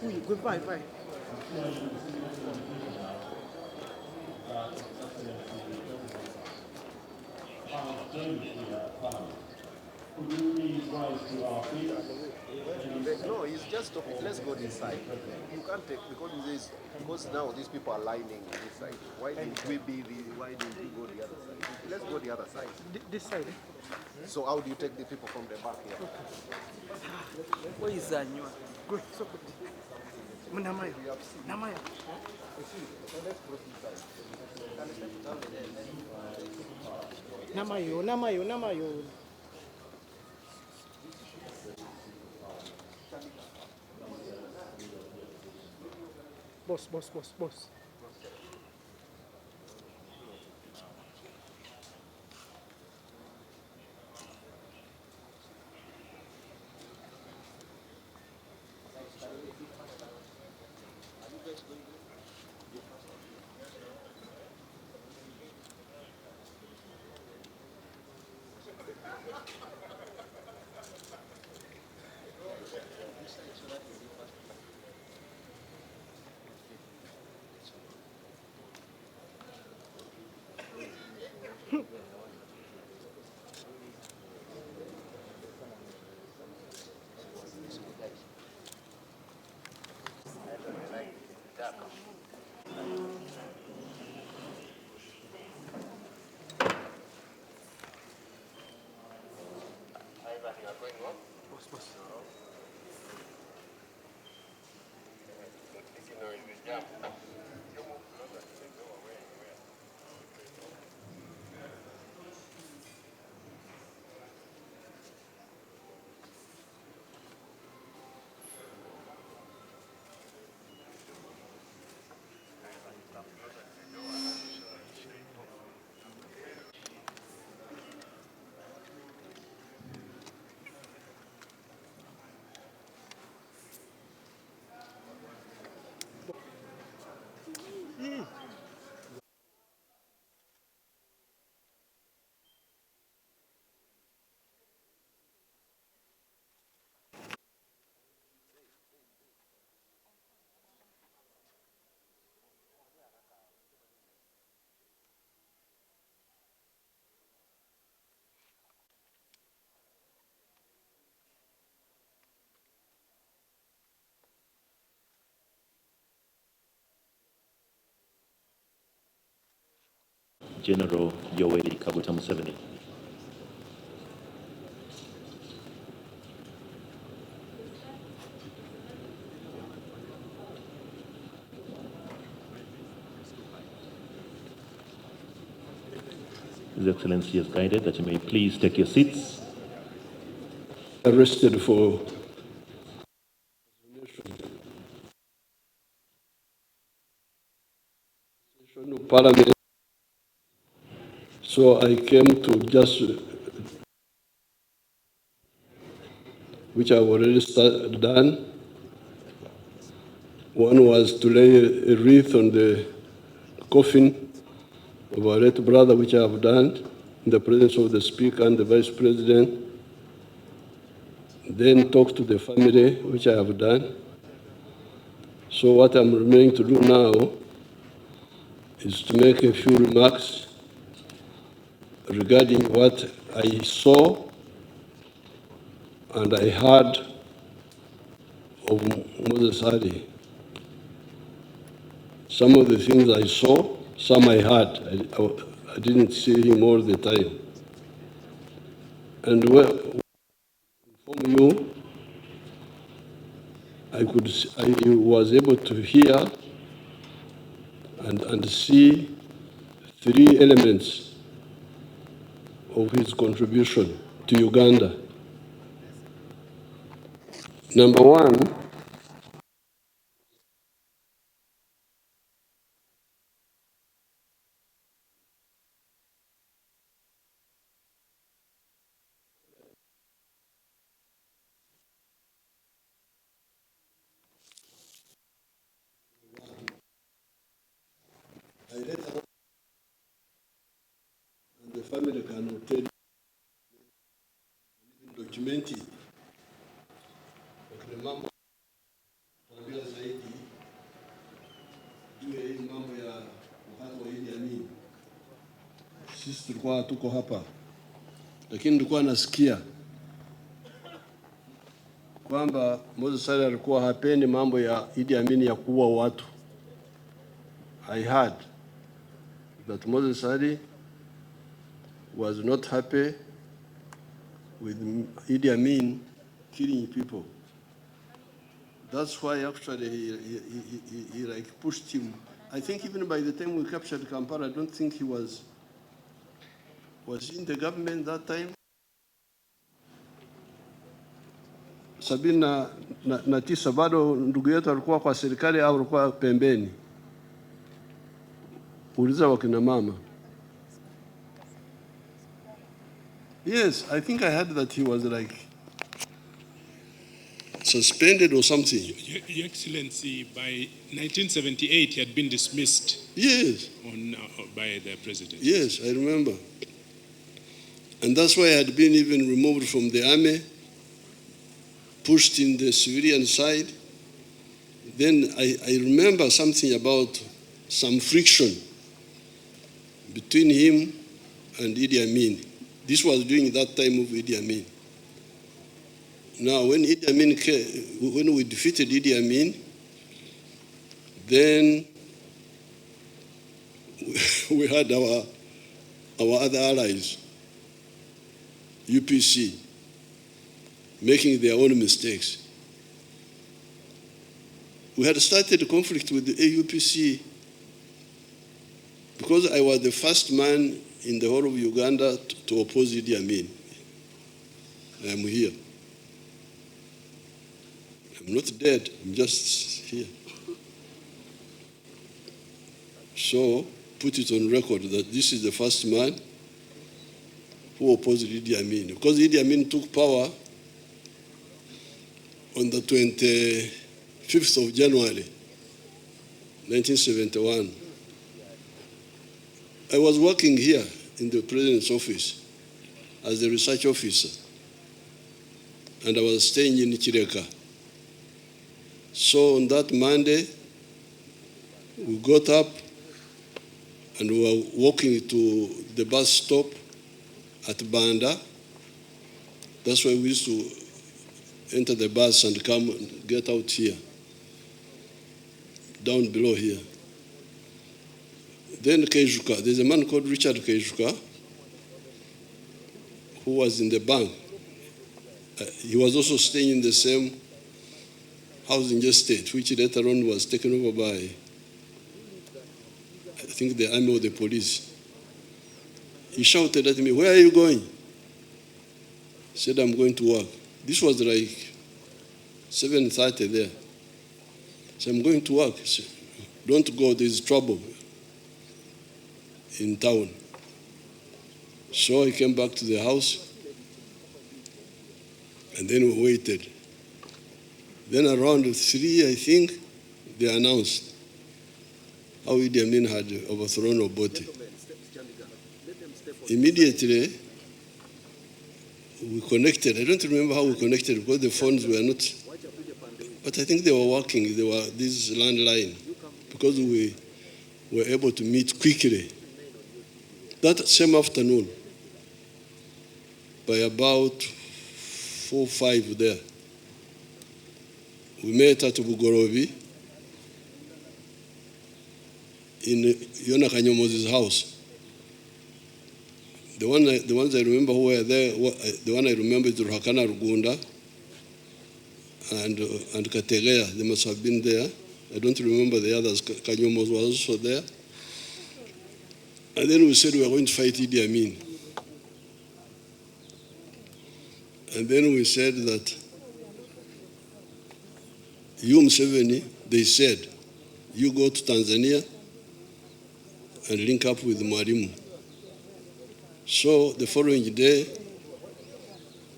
Vai, vai. No, he's just talking. Let's go this side. You can't take because now these people are lining this side. Why didn't we why didn't we go the other side? Let's go the other side. This side. So how do you take the people from the back here? Where is Ssenyonyi? Go, so good. Namayo. Namayo. Namayo. Boss. Boss. General Yoweri Kaguta Museveni. His Excellency has guided that you may please take your seats. Arrested for Parliament. So I came to just, which I've already done. One was to lay a wreath on the coffin of our late brother, which I have done in the presence of the Speaker and the Vice President. Then talk to the family, which I have done. So what I'm remaining to do now is to make a few remarks regarding what I saw and I heard of Moses Ali. Some of the things I saw, some I heard. I didn't see him all the time. And from you, I was able to hear and see three elements of his contribution to Uganda. Number one, I read about, and the family can tell, even document it. But remember, sisi tulikuwa tuko hapa, lakini nilikuwa nasikia kwamba Moses Sali alikuwa hapendi mambo ya Idi Amin ya kuua watu. I heard that Moses Sali was not happy with Idi Amin killing people. That's why actually he like pushed him. I think even by the time we captured Kampala, I don't think he was in the government that time. 79 bado ndugu yetu alikuwa kwa serikali au alikuwa pembeni? Uliza wakina mama. Yes, I think I heard that he was like suspended or something. Your Excellency, by 1978 he had been dismissed. Yes. By the president. Yes, I remember. And that's why I had been even removed from the army, pushed in the civilian side. Then I remember something about some friction between him and Idi Amin. This was during that time of Idi Amin. Now, when Idi Amin came, when we defeated Idi Amin, then we had our other allies, UPC, making their own mistakes. We had started a conflict with the AUPC because I was the first man in the whole of Uganda to oppose Idi Amin. I am here. I'm not dead, I'm just here. So, put it on record that this is the first man who opposed Idi Amin. Because Idi Amin took power on the 25th of January, 1971. I was working here in the President's office as a research officer, and I was staying in Chireka. So on that Monday, we got up and we were walking to the bus stop at Banda. That's why we used to enter the bus and come and get out here, down below here. Then Kejuka, there's a man called Richard Kejuka who was in the bank. He was also staying in the same housing estate, which later on was taken over by, I think, the army or the police. He shouted at me, "Where are you going?" I said, "I'm going to work." This was like 7:30 there. So I'm going to work. He said, "Don't go, there's trouble in town." So I came back to the house, and then we waited. Then around 3, I think, they announced how Idi Amin had overthrown Obote. Immediately, we connected. I don't remember how we connected because the phones were not, but I think they were working. They were this landline because we were able to meet quickly. That same afternoon, by about 4 or 5 there, we met at Bugorobi in Yona Kanyomozi's house. The ones I remember who were there, the one I remember is Ruhakana Rugunda and Kategea. They must have been there. I don't remember the others. Kanyomos was also there. And then we said we were going to fight Idi Amin. And then we said that you, Museveni, they said, you go to Tanzania and link up with Mwalimu. So the following day,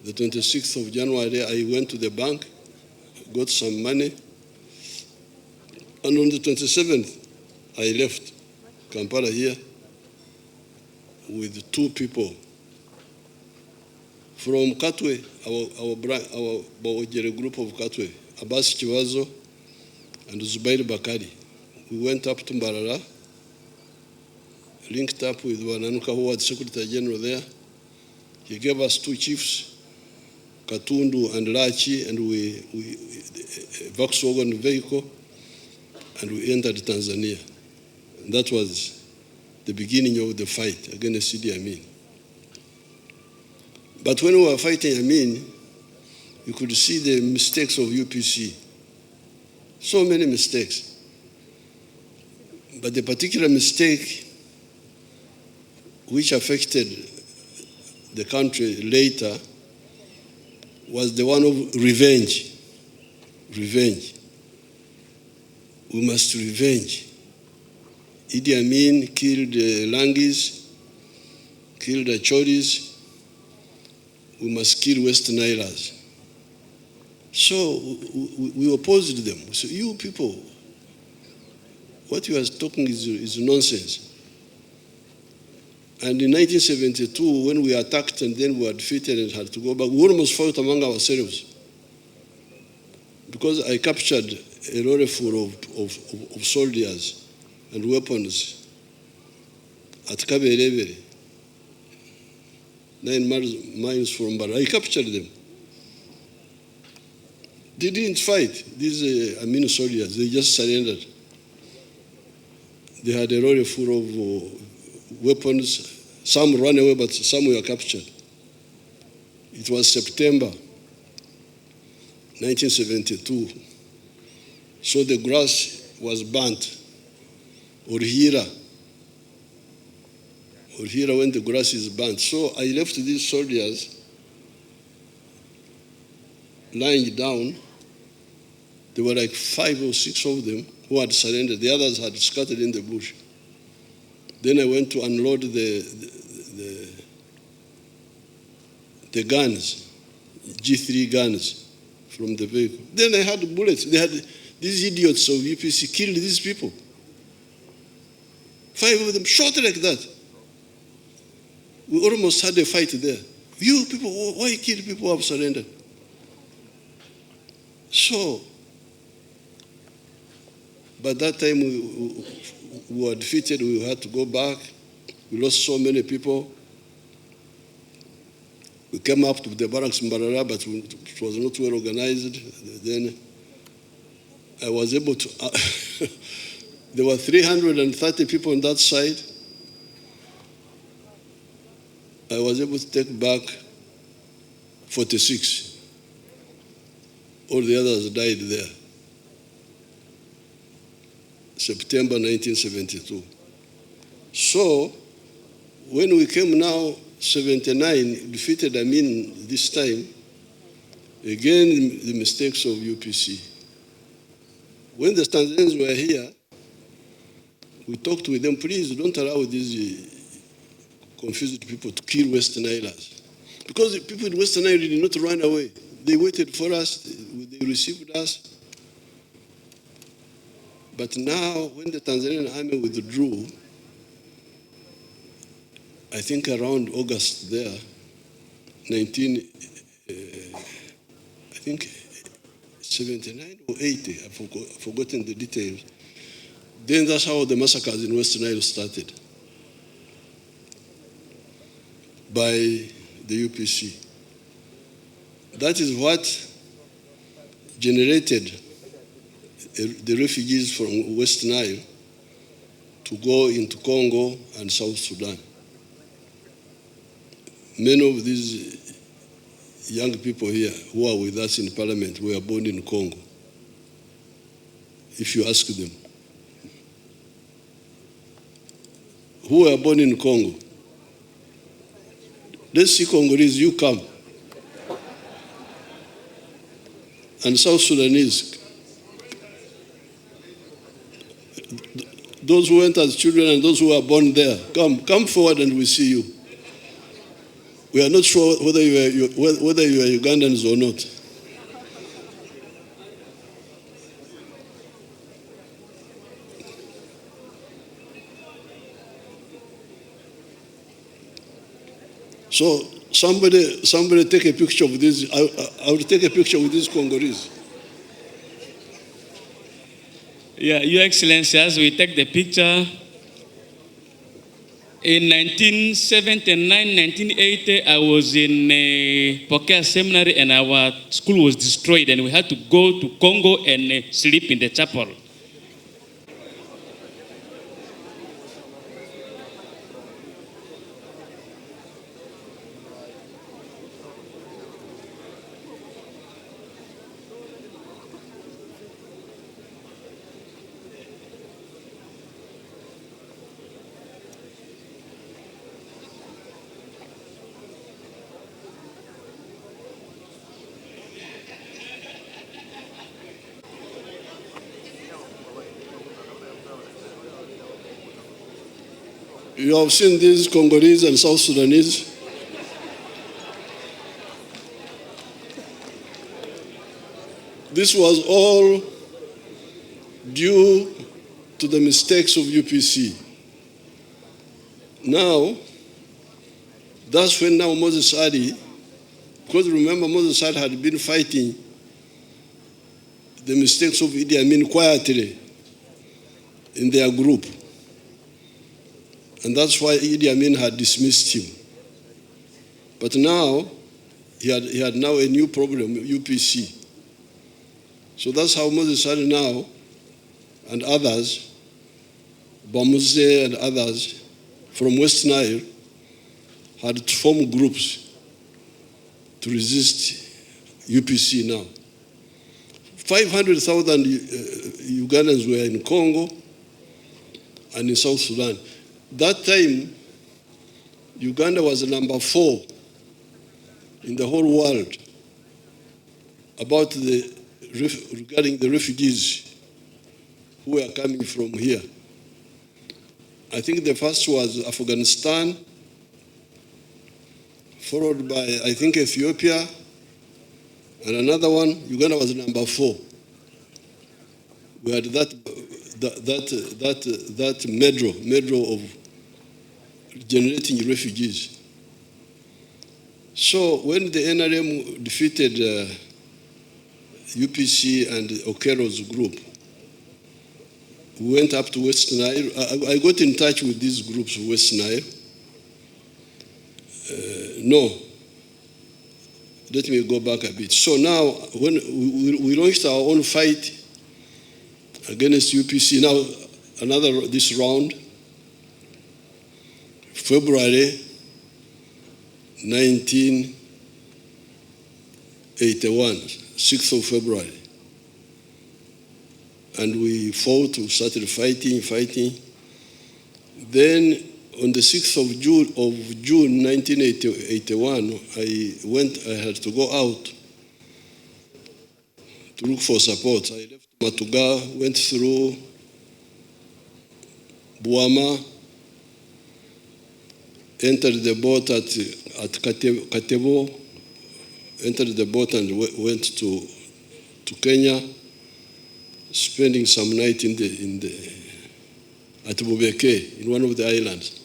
the 26th of January, I went to the bank, got some money, and on the 27th, I left Kampala here with 2 people from Katwe, our Bawojere group of Katwe, Abbas Chivazo and Zubair Bakari. We went up to Mbarara, linked up with Wananuka, who was Secretary General there. He gave us 2 chiefs, Katundu and Lachi, and we a Volkswagen vehicle, and we entered Tanzania. And that was the beginning of the fight against Idi Amin. But when we were fighting Amin, you could see the mistakes of UPC. So many mistakes. But the particular mistake which affected the country later was the one of revenge. Revenge. We must revenge. Idi Amin killed Langis, killed Achoris. We must kill West Nilas. So we opposed them. So you people, what you are talking is nonsense. And in 1972, when we attacked and then we were defeated and had to go back, we almost fought among ourselves. Because I captured a lorry full of soldiers and weapons at Kaberevere, 9 miles from Bara. I captured them. They didn't fight. These Amin soldiers, they just surrendered. They had a lorry full of weapons. Some ran away, but some were captured. It was September 1972. So the grass was burnt. Orhira when the grass is burnt. So I left these soldiers lying down. There were like 5 or 6 of them who had surrendered. The others had scattered in the bush. Then I went to unload the guns, G3 guns from the vehicle. Then I had bullets. They had these idiots of UPC killed these people. 5 of them shot like that. We almost had a fight there. You people, why kill people who have surrendered? So, by that time we were defeated, we had to go back. We lost so many people. We came up to the barracks in Mbarara, but it was not well organized. Then I was able to, there were 330 people on that side. I was able to take back 46. All the others died there. September 1972. So, when we came now, 79, defeated Amin this time, again, the mistakes of UPC. When the Tanzanians were here, we talked with them, please don't allow these confused people to kill Western Islands. Because the people in Western Islands did not run away. They waited for us, they received us. But now, when the Tanzanian army withdrew, I think around August there, I think 79 or 80, I've forgotten the details. Then that's how the massacres in Western Nile started, by the UPC. That is what generated the refugees from West Nile to go into Congo and South Sudan. Many of these young people here who are with us in Parliament were born in Congo, if you ask them. Who were born in Congo? Let's see Congolese, you come. And South Sudanese. Those who went as children and those who were born there, come forward and we see you. We are not sure whether you are Ugandans or not. So somebody take a picture of this. I will take a picture with these Congolese. Yeah, Your Excellency, as we take the picture, In 1979, 1980, I was in Pokea Seminary and our school was destroyed and we had to go to Congo and sleep in the chapel. You have seen these Congolese and South Sudanese. This was all due to the mistakes of UPC. Now, that's when now Moses Adi, because remember Moses Adi had been fighting the mistakes of Idi Amin quietly in their group. And that's why Idi Amin had dismissed him. But now, he had now a new problem, UPC. So that's how Moses Adi now, and others, Bamuze and others from West Nile, had to form groups to resist UPC now. 500,000 Ugandans were in Congo and in South Sudan. That time, Uganda was number 4 in the whole world regarding the refugees who were coming from here. I think the first was Afghanistan, followed by, I think, Ethiopia, and another one. Uganda was number 4. We had that medal of generating refugees. So when the NRM defeated UPC and Okero's group, we went up to West Nile. I got in touch with these groups of West Nile. No. Let me go back a bit. So now, when we launched our own fight against UPC, now this round, February 1981, 6th of February. And we fought, we started fighting. Then on the 6th of June 1981, I had to go out to look for support. I left Matuga, went through Buama, entered the boat at Katebo, entered the boat and went to Kenya, spending some night at Bubeke, in one of the islands.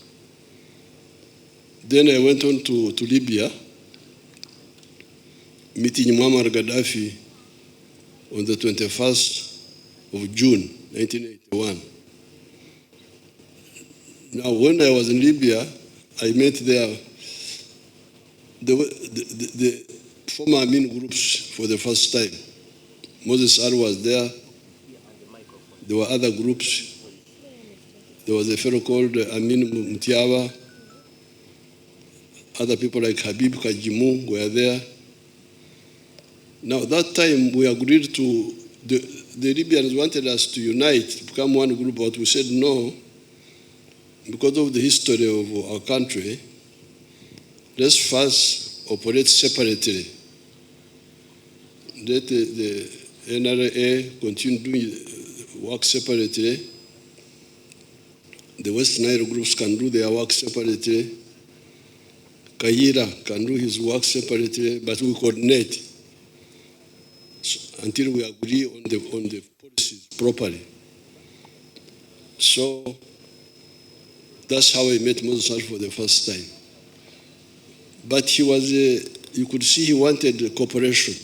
Then I went on to Libya, meeting Muammar Gaddafi on the 21st of June, 1981. Now, when I was in Libya, I met there the former Amin groups for the first time. Moses Adi was there. There were other groups. There was a fellow called Amin Mutiawa. Other people like Habib Kajimu were there. Now, that time we agreed to, the Libyans wanted us to unite, to become one group, but we said no, because of the history of our country. Let's first operate separately. Let the NRA continue doing work separately. The West Nile groups can do their work separately. Kayira can do his work separately, but we coordinate until we agree on the policies properly. So that's how I met Moses Adi for the first time. But he was, you could see he wanted cooperation.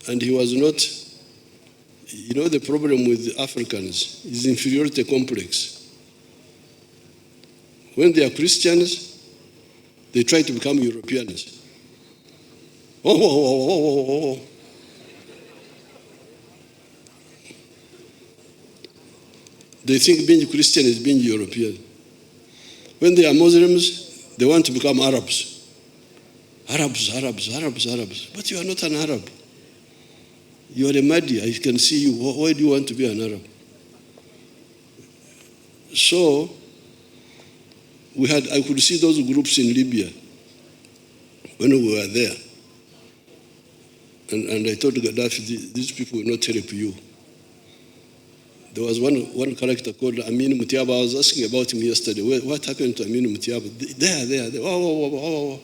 And he was not, the problem with Africans is inferiority complex. When they are Christians, they try to become Europeans. Oh. They think being Christian is being European. When they are Muslims, they want to become Arabs. Arabs. But you are not an Arab. You are a Mahdi. I can see you. Why do you want to be an Arab? So, I could see those groups in Libya when we were there. And I told Gaddafi, these people will not help you. There was one character called Amin Mutiaba. I was asking about him yesterday. What happened to Amin Mutiaba? There. Oh.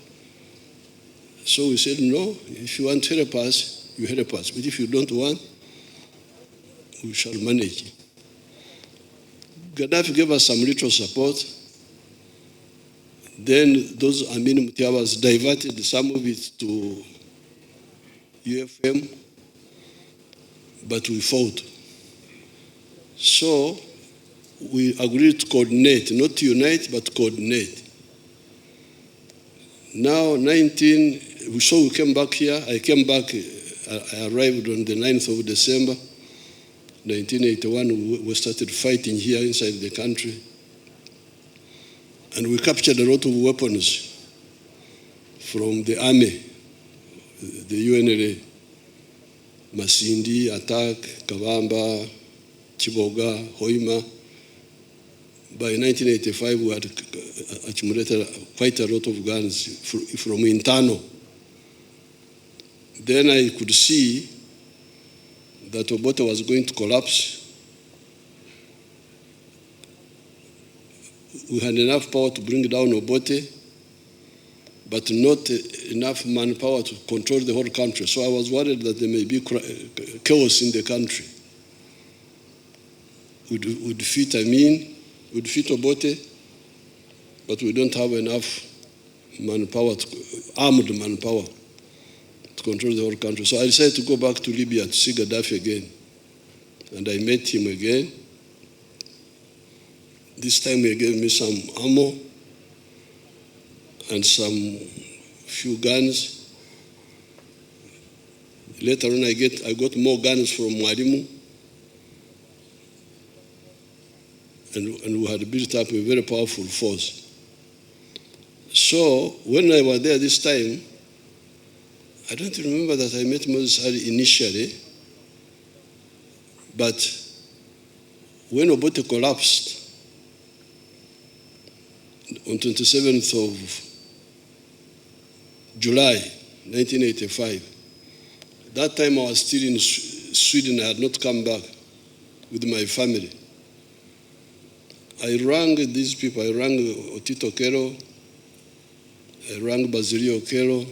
So we said, no, if you want to help us, you help us. But if you don't want, we shall manage. Gaddafi gave us some little support. Then those Amin Mutiabas diverted some of it to UFM, but we fought. So we agreed to coordinate, not to unite, but coordinate. Now, so we came back here. I came back, I arrived on the 9th of December, 1981. We started fighting here inside the country. And we captured a lot of weapons from the army, the UNLA. Masindi, Attack, Kavamba, Chiboga, Hoima. By 1985, we had accumulated quite a lot of guns from internal. Then I could see that Obote was going to collapse. We had enough power to bring down Obote, but not enough manpower to control the whole country. So I was worried that there may be chaos in the country. We defeat Amin, we defeat Obote, but we don't have enough manpower, armed manpower, to control the whole country. So I decided to go back to Libya to see Gaddafi again. And I met him again. This time he gave me some ammo and some few guns. Later on, I got more guns from Mwalimu. And we had built up a very powerful force. So when I was there this time, I don't remember that I met Moses Ali initially, but when Obote collapsed on 27th of July 1985, that time I was still in Sweden. I had not come back with my family. I rang these people. I rang Otito Kero. I rang Basilio Kero.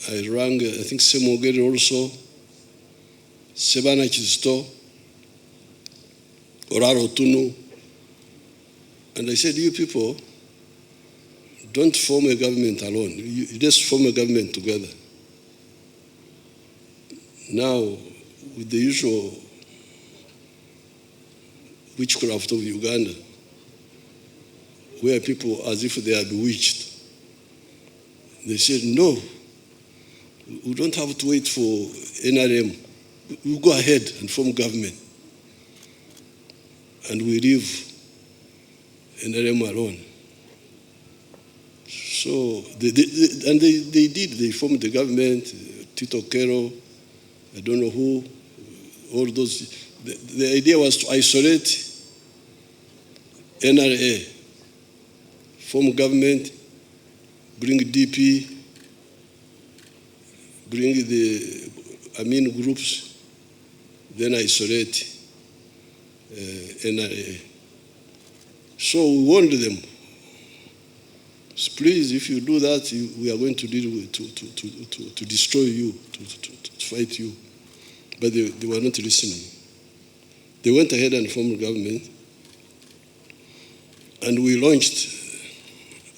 I rang, I think, Semogere also. Sebana Chisto. Oraro Tunu. And I said, you people, don't form a government alone. You just form a government together. Now, with the usual witchcraft of Uganda, where people, as if they are bewitched, they said, no, we don't have to wait for NRM. We go ahead and form government. And we leave NRM alone. So, they did. They formed the government, Tito Kero, I don't know who, all those. The idea was to isolate NRA, form government, bring DP, bring the Amin groups, then isolate NRA. So we warned them, please, if you do that, we are going to deal with, to destroy you, to fight you. But they were not listening. They went ahead and formed government, and we launched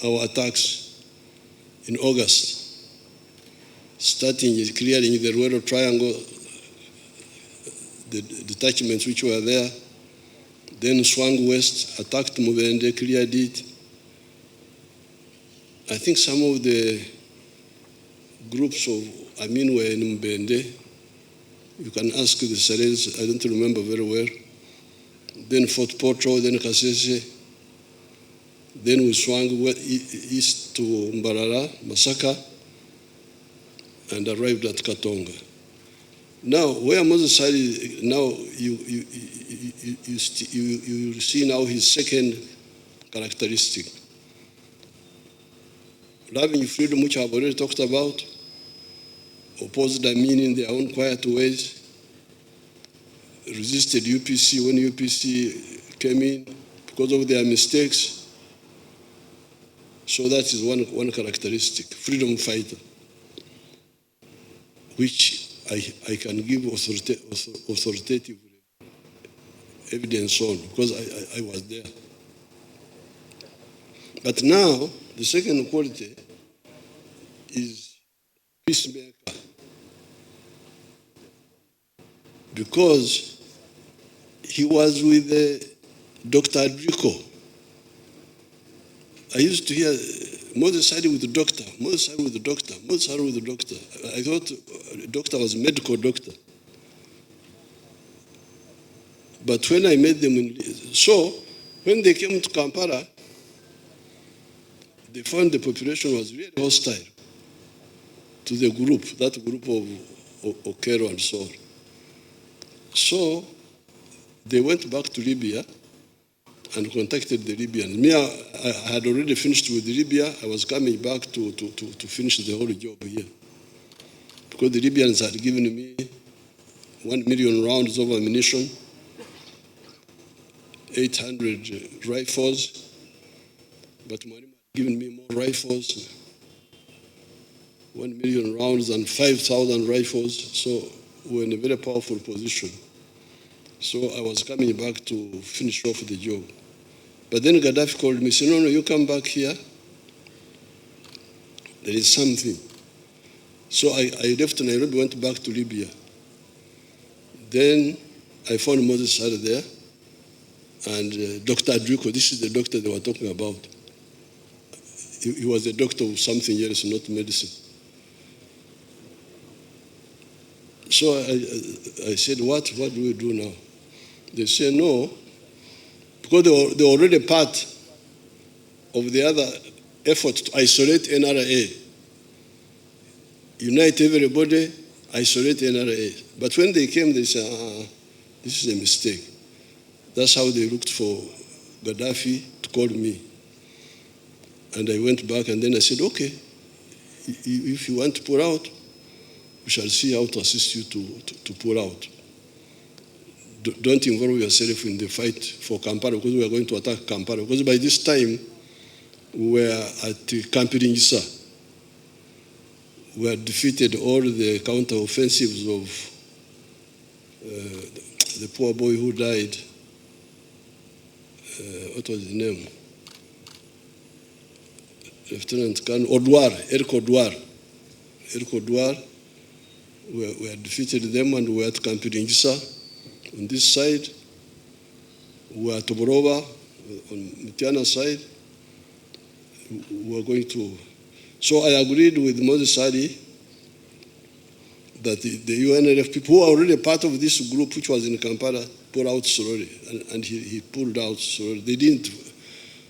our attacks in August, starting clearing the Rural Triangle, the detachments which were there, then swung west, attacked Mubende, cleared it. I think some of the groups of Amin were in Mubende. You can ask the Sarels, I don't remember very well. Then Fort Porto, then Kasese. Then we swung east to Mbarara, Masaka, and arrived at Katonga. Now, where Moses Sadi, now you see now his second characteristic. Loving freedom, which I've already talked about, opposed Amin in their own quiet ways, resisted UPC when UPC came in because of their mistakes. So that is one characteristic, freedom fighter, which I can give authoritative evidence on because I was there. But now, the second quality is peacemaker. Because he was with Dr. Adrico. I used to hear Moses Sadi with the doctor, Moses Sadi with the doctor, Moses Sadi with the doctor. I thought the doctor was a medical doctor. But when I met them, so when they came to Kampala, they found the population was really hostile to the group, that group of Okero and so on. So they went back to Libya and contacted the Libyans. Me, I had already finished with Libya. I was coming back to finish the whole job here. Because the Libyans had given me 1 million rounds of ammunition, 800 rifles, but Mourn had given me more rifles, 1 million rounds and 5,000 rifles, so we were in a very powerful position. So I was coming back to finish off the job. But then Gaddafi called me, said, no, you come back here. There is something. So I left Nairobi, went back to Libya. Then I found Moses Sadi there, and Dr. Adrico, this is the doctor they were talking about. He was a doctor of something else, not medicine. So I said, what do we do now? They said, no, because they were already part of the other effort to isolate NRA. Unite everybody, isolate NRA. But when they came, they said, this is a mistake. That's how they looked for Gaddafi to call me. And I went back and then I said, okay, if you want to pull out, we shall see how to assist you to pull out. Don't involve yourself in the fight for Kampala because we are going to attack Kampala. Because by this time, we were at Camp Ringisa. We had defeated all the counter-offensives of the poor boy who died. What was his name? Lieutenant Colonel Odwar. We had defeated them and we were at Camp Ringisa. On this side, we were at Toborova. On Mitiana's side, we were going to. So I agreed with Moses Sadi that the UNLF people who are already part of this group, which was in Kampala, pulled out slowly, and he pulled out slowly. They didn't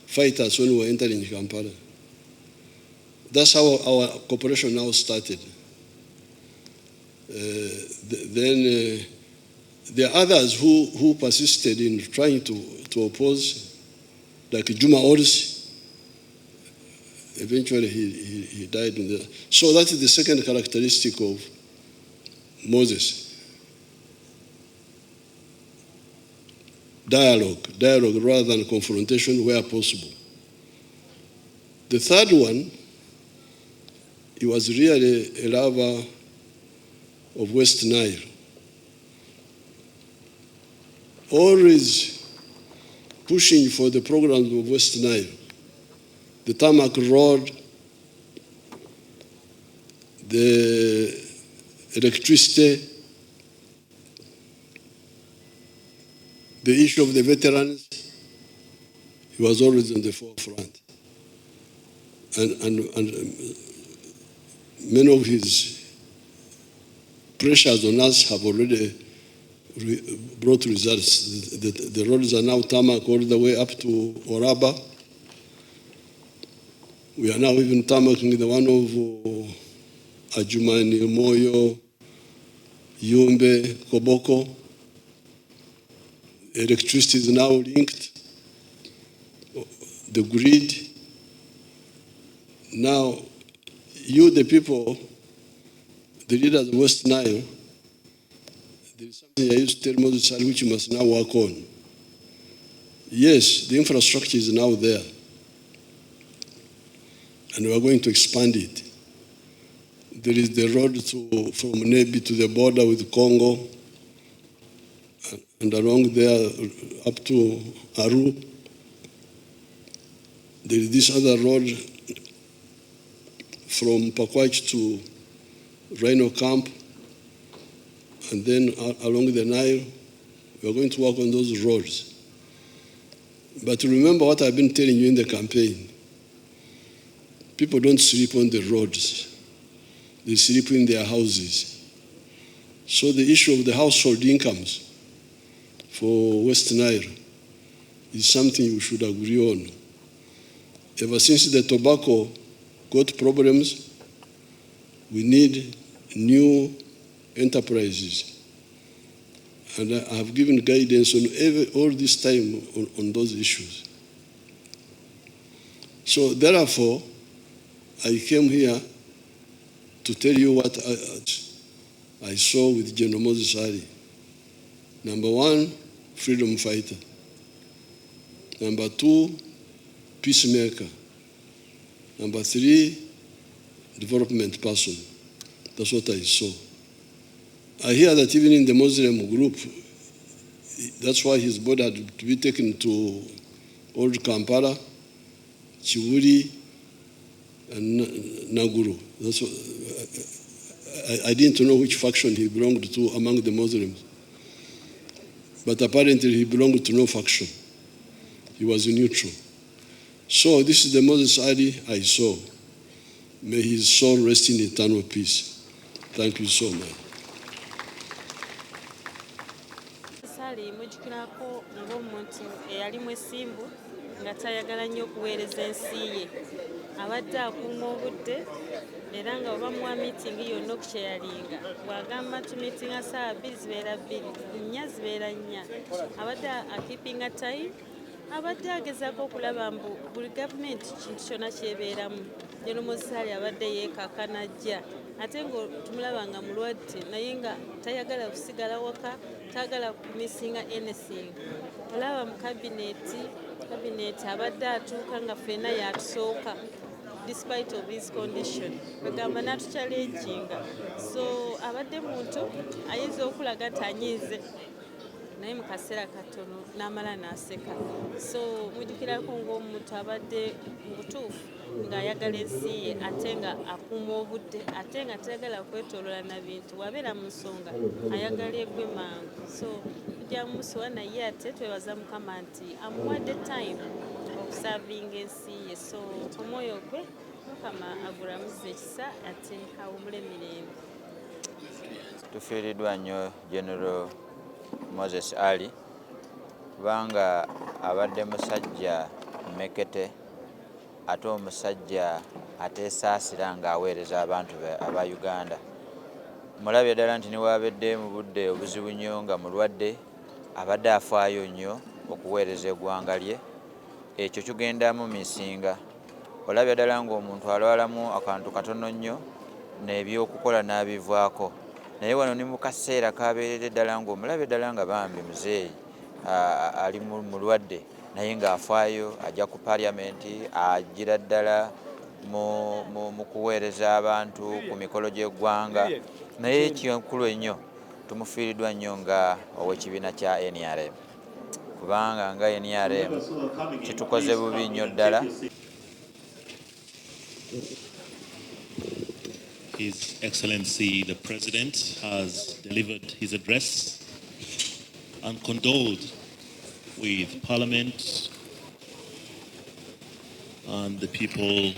fight us when we were entering Kampala. That's how our cooperation now started. Then there are others who persisted in trying to oppose, like Juma Orsi. Eventually, he died in there. So that is the second characteristic of Moses. Dialogue rather than confrontation where possible. The third one, he was really a lover of West Nile. Always pushing for the programs of West Nile. The tarmac road, the electricity, The issue of the veterans, he was always in the forefront. And many of his pressures on us have already brought results. The roads are now tarmac all the way up to Oraba. We are now even tarmacking the one of Ajumani, Moyo, Yumbe, Koboko. Electricity is now linked. The grid. Now, you, the people, the leaders of West Nile, there is something I used to tell Moses which you must now work on. Yes, the infrastructure is now there, and we are going to expand it. There is the road from Nebi to the border with Congo, and along there up to Aru. There is this other road from Pakwach to Rhino Camp, and then along the Nile. We are going to work on those roads. But remember what I've been telling you in the campaign. People don't sleep on the roads. They sleep in their houses. So the issue of the household incomes for West Nile is something you should agree on. Ever since the tobacco got problems, we need new enterprises. And I have given guidance on all this time on those issues. So therefore, I came here to tell you what I saw with General Moses Ali. Number one, freedom fighter. Number two, peacemaker. Number three, development person. That's what I saw. I hear that even in the Muslim group, that's why his body had to be taken to Old Kampala, Chiwuri, and Naguru. That's what, I didn't know which faction he belonged to among the Muslims. But apparently he belonged to no faction. He was neutral. So this is the Moses Ali I saw. May his soul rest in eternal peace. Thank you so much. Sali mujjukirako ng'omuntu eyali mwesimbu nga tayagala nnyo okuweereza ensi ye. Abadde akuuma obudde era nga oba muwa miitingi yonna okukyeyalinga bw'agamba tumiitinga ssaawa 2 zibeera 2, 4 zibeera 4. Abadde akipinga time, abadde agezaako okulaba mbu buli gavumenti kintu kyonna kyebeeramu. General Moses Ali abadde yeekakana ajja ate nga tumulaba nga mulwadde naye nga tayagala kusigala waka, tayagala kumisinga anything. Olaba mu kabineti abadde atuuka nga ffenna yatusooka despite of his condition. Bagamba n'atuchallenginga. So abadde muntu ayinza okulaga nti anyiize naye mu kaseera katono n'amala n'aseka. So mujjukirako ng'omuntu abadde mu butuufu ng'ayagala ensi ye ate nga akuuma obudde ate nga tayagala kwetoolola na bintu wabeera mu nsonga ayagala eggwe mangu. So tujja mumusiwa naye ate twebaza Mukama nti amuwadde time okusavinga ensi ye. So omwoyo gwe Mukama agulamuze ekisa ate awumule emirembe. Tufiiriddwa nnyo General Moses Ali kubanga abadde musajja mmekete ate omusajja ateesaasira ng'aweereza abantu aba Uganda. Mulabye ddala nti niwaabadde mu budde obuzibu nnyo nga mulwadde abadde afaayo nnyo okuweereza eggwanga lye. Ekyo kigendamu misinga. Olabye ddala ng'omuntu alwalamu akantu katono nnyo n'ebyokukola n'abivaako. Naye wano ni mu kaseera kabeerera ddala ng'omulabye ddala nga bambi muzeeyi ali mulwadde naye ng'afaayo ajja ku paliamenti agira ddala mu kuweereza abantu ku mikolo gy'eggwanga. Naye ekinkulu ennyo tumufiiriddwa nnyo nga ow'ekibiina kya NRM kubanga nga NRM kitukoze bubi nnyo ddala. His Excellency the President has delivered his address and condoled with Parliament and the people.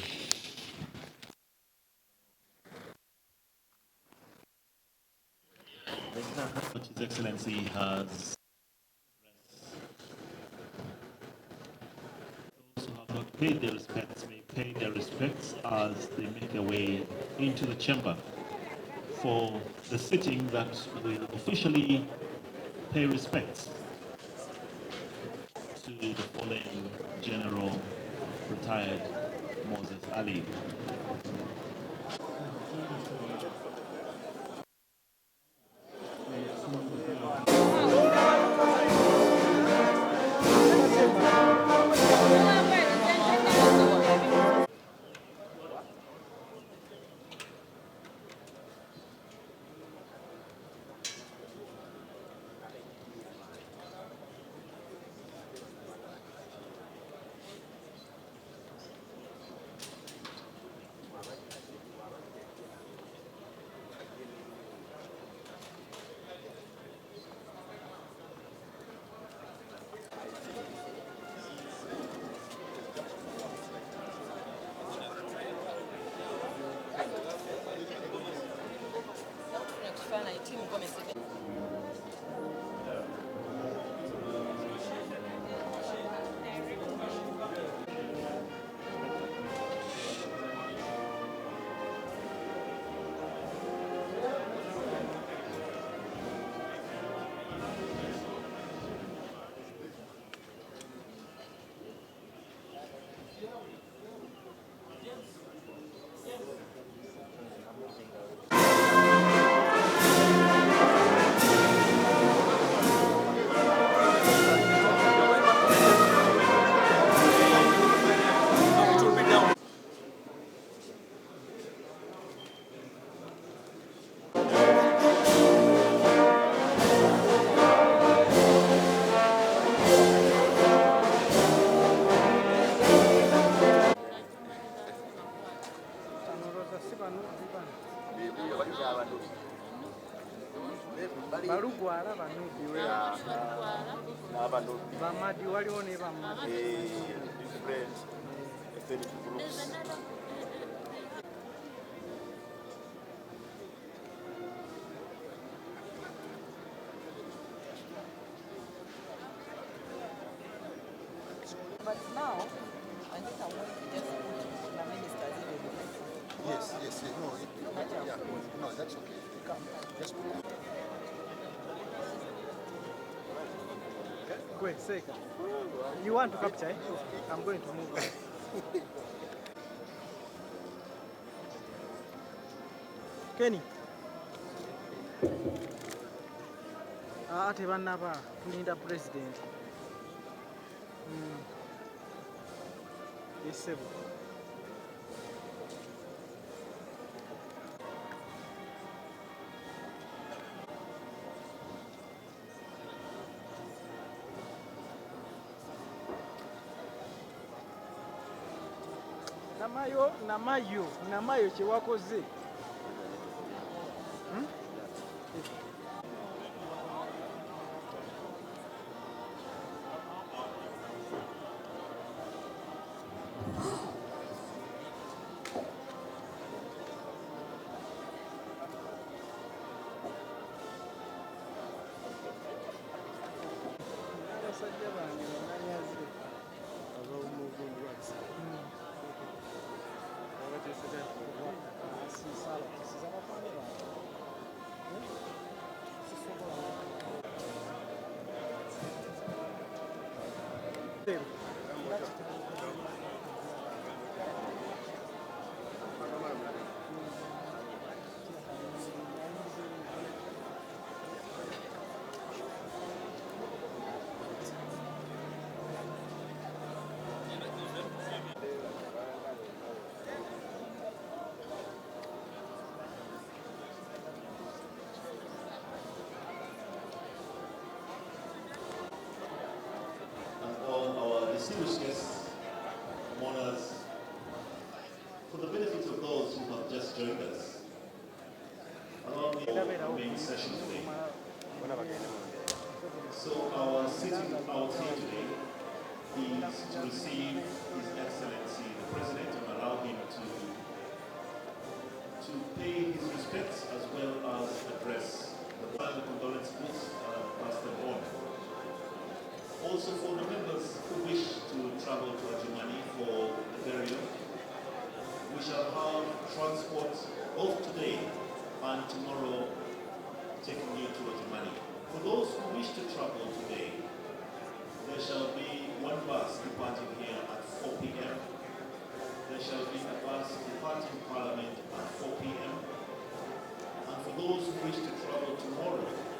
What His Excellency has those who have not paid their respects may pay their respects as they make their way into the chamber for the sitting that will officially pay respects to the fallen General retired Moses Ali. Balugwala banubi we. Bamadi waliwo ne bamadi. Different ethnic groups. But now, I think I want to just put the ministers in the list. Yes, no, that's okay. Just put it. Go ahead, Seka. You want to capture? Eh? I'm going to move on. Kenny. Ate banaba kulinda president. Yes, sir. Namayo kyewakoze. distinguished guests, mourners, for the benefit of those who have just joined us, allow me to main session today. So our sitting out here today is to receive His Excellency the President and allow him to pay his respects as well as address the condolence speech passed them on. Also for the members who wish to travel to Adjumani for the burial, we shall have transport both today and tomorrow taking you to Adjumani. For those who wish to travel today, there shall be one bus departing here at 4 p.m. There shall be a bus departing Parliament at 4 p.m. And for those who wish to travel tomorrow,